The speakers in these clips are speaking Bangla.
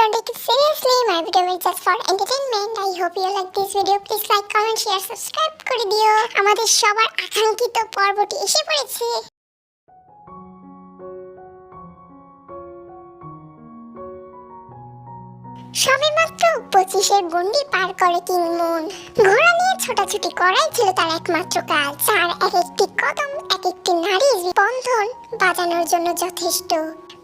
don't take it seriously. My video is just for entertainment. I hope you like this video. Please like, comment, share, subscribe করে দিও। আমাদের সবার আকাঙ্ক্ষিত পর্বটি এসে পড়েছে। সবে মাত্র 25-এর গণ্ডি পার করে কিংমুন। ঘোড়া নিয়ে ছোটাছুটি করাই ছিল তার একমাত্র কাজ। তার এক একটি কদম এক একটি নারীর বন্ধন বাজানোর জন্য যথেষ্ট।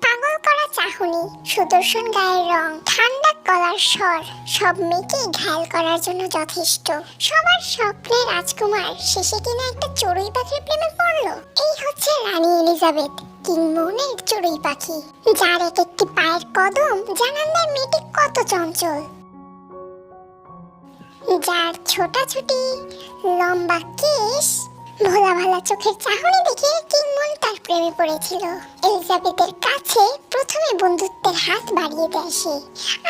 পাগল করা চাহনি, সুদর্শন গায়ের রং, ঠান্ডা গলার স্বর সব মেয়েকে ঘায়াল করার জন্য যথেষ্ট। সবার স্বপ্নের রাজকুমার শেষে কিনা একটা চড়ুই পাখির প্রেমে পড়ল। এই হচ্ছে রানী এলিজাবেথ, কিংমুনের চড়ুই পাখি, যার এক একটি পায়ের কদম জানান দেয় মেয়েটি কত চঞ্চল। যার ছোটাছুটি, লম্বা কেশ, ভোলা ভালা চোখের চাহনি দেখে কিংমুন তার প্রেমে পড়েছিল। এলিজাবেথের কাছে প্রথমে বন্ধুত্বের হাত বাড়িয়ে দেয় সে।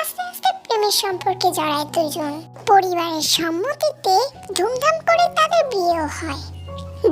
আস্তে আস্তে প্রেমের সম্পর্কে জড়ায় দুজন। পরিবারের সম্মতিতে ধুমধাম করে তাদের বিয়েও হয়।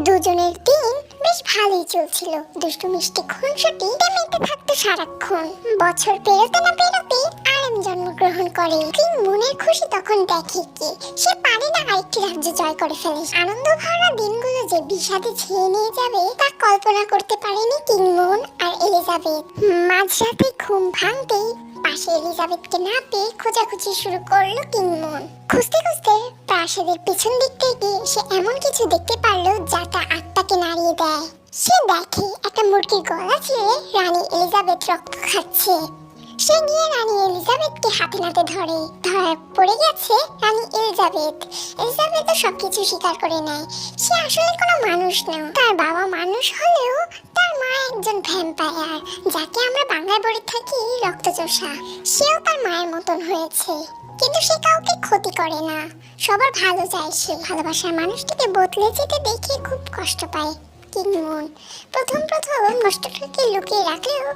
দুজনের দিন বেশ ভালোই চলছিল। দুষ্টু মিষ্টি খুনসুটি মেতে থাকতো সারাক্ষণ। বছর পেরোতে না পেরোতে আরেম জন্মগ্রহণ করে। কিংমুনের খুশি তখন দেখে কি সে পারে না আরেকটি রাজ্য জয় করে ফেলে। আনন্দ ভরা দিনগুলো যে বিষাদে ছেয়ে নিয়ে যাবে তা কল্পনা করতে পারেনি কিংমুন আর এলিজাবেথ। মাঝরাতে ঘুম ভাঙতেই পাশে এলিজাবেথকে না পেয়ে খোঁজাখুঁজি শুরু করলো কিংমুন। খুঁজতে খুঁজতে প্রাসাদের পিছন দিক থেকে সে এমন কিছু দেখতে পারলো যা তার আত্মাকে নাড়িয়ে দেয়। সে দেখে একটা মুরগির গলা ছিঁড়ে রানী এলিজাবেথ রক্ত খাচ্ছে। সে গিয়ে রানী এলিজাবেথকে হাতে নাতে ধরে। ধরা পড়ে গেছে রানী এলিজাবেথ। এলিজাবেথও সবকিছু স্বীকার করে নেয়। সে আসলে কোনো মানুষ না। তার বাবা মানুষ হলেও তার মা একজন ভ্যাম্পায়ার, যাকে আমরা বাংলায় বলে থাকি রক্তচোষা। সেও তার মায়ের মতন হয়েছে, কিন্তু সে কাউকে ক্ষতি করে না, সবার ভালো চায় সে। ভালোবাসার মানুষটিকে বদলে যেতে দেখে খুব কষ্ট পায় কিংমুন। প্রথম কষ্টটাকে লুকিয়ে রাখলেও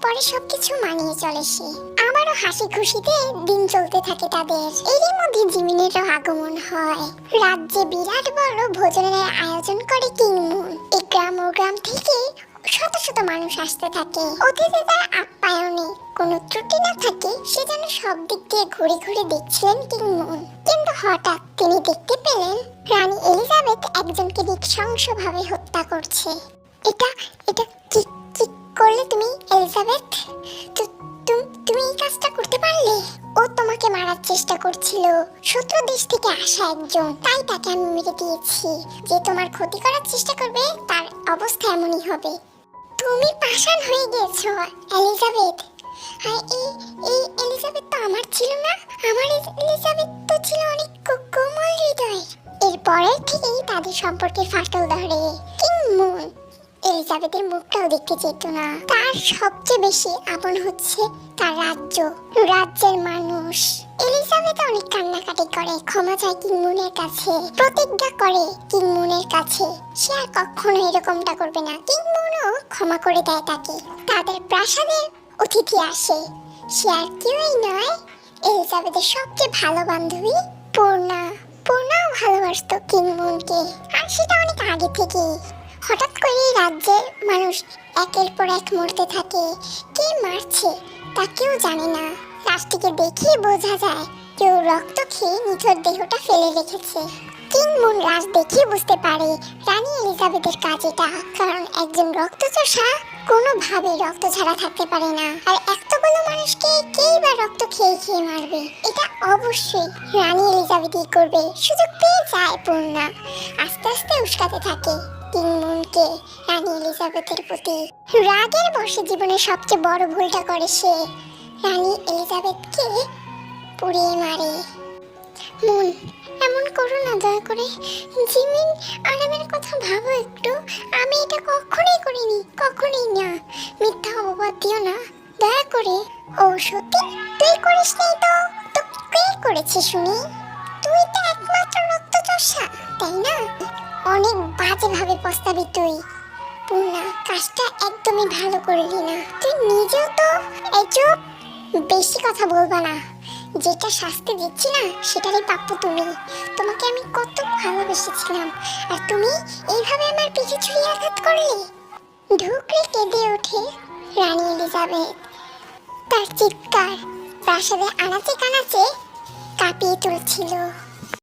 পরে সবকিছু মানিয়ে চলে সে। আবারও হাসি খুশিতে দিন চলতে থাকে তাদের। এরই মধ্যে জিমিনেরও আগমন হয়। রাজ্যে বিরাট বড় ভোজনের আয়োজন করে কিংমুন। এই গ্রাম ও গ্রাম থেকে শত শত মানুষ আসতে থাকে। অতিথিদের আপ্যায়নে কোনো ত্রুটি না থাকে সেজন্য সব দিক দিয়ে ঘুরে ঘুরে দেখছিলেন কিংমুন। কিন্তু হঠাৎ তিনি দেখতে পেলেন রানী এলিজাবেথ একজনকে নৃশংসভাবে হত্যা করছে। এটা এটা কি কি করলে তুমি এলিজাবেথ? তুমি এই কাজটা করতে পারলে? ও তোমাকে মারার চেষ্টা করছিল। শত্রু দেশ থেকে আসা একজন, তাই তাকে আমি মেরে দিয়েছি। যে তোমার ক্ষতি করার চেষ্টা করবে তার অবস্থা এমনই হবে। তুমি পাষাণ হয়ে গেছো এলিজাবেথ। আর এই এলিজাবেথ তো আমার ছিল না। আমার এলিজাবেথ তো ছিল অনেক কোমল হৃদয়। এরপরের থেকেই তাদের সম্পর্কে ফাটল ধরে। কিংমুন এলিজাবেথের মুখটাও দেখতে যেত না। তার সবচেয়ে বেশি আপন হচ্ছে তার রাজ্যের মানুষ। এলিজাবেথ অনেক কান্নাকাটি করে, ক্ষমা চায় কিংমুনের কাছে, প্রতিজ্ঞা করে কিংমুনের কাছে সে আর কখনো এরকমটা করবে না। কিংমুনও ক্ষমা করে দেয় তাকে। তাদের প্রাসাদে অতিথি আসে। সে আর কেউই নয়, এলিজাবেথের সবচেয়ে ভালো বান্ধবী পূর্ণাও ভালোবাসতো কিংমুনকে, আর সেটা অনেক আগে থেকেই। হঠাৎ করে রাজ্যের মানুষ একের পর এক মরতে থাকে। কে মারছে তা কেউ জানে না। লাশটিকে দেখেই বোঝা যায় কেউ রক্ত খেয়ে নিথর দেহটা ফেলে রেখেছে। কিংমুন লাশ দেখেই বুঝতে পারে রানী এলিজাবেথের কাজ এটা, কারণ একজন রক্তচোষা কোনোভাবেই রক্ত ছাড়া থাকতে পারে না। আর এতগুলো মানুষকে কেই বা রক্ত খেয়ে খেয়ে মারবে? এটা অবশ্যই রানী এলিজাবেথই করবে। সুযোগ পেয়ে যায় পূর্ণা। আস্তে আস্তে উস্কাতে থাকে কিংমুনকে রানী এলিজাবেথের প্রতি। রাগের বশে জীবনের সবচেয়ে বড় ভুলটা করে সে, রানী এলিজাবেথকে পুড়িয়ে মারে। মুন, এমন করো না দয়া করে। জিমিন আরামের কথা ভাবো একটু। আমি এটা কখনোই করিনি, কখনোই না। মিথ্যা অপবাদ দিও না দয়া করে। ও সত্যি তুই করিস নি? তো কে করেছে শুনি? তুই তো একমাত্র রক্তচোষা, তাই না? অনেক বাজেভাবে পস্তাবি তুই। পূর্ণা, কাজটা একদমই ভালো করলি না। তুই নিজেও তো চুপ, বেশি কথা বলবা না। যেটা শাস্তি দিচ্ছি না সেটারই প্রাপ্য তুমি। তোমাকে আমি কত ভালোবেসেছিলাম, আর তুমি এইভাবে আমার পিঠে ছুরি আঘাত করলে। ঢুকরে কেঁদে ওঠে রানী এলিজাবেথ। তার চিৎকার প্রাসাদের আনাচে কানাচে কাঁপিয়ে তুলছিল।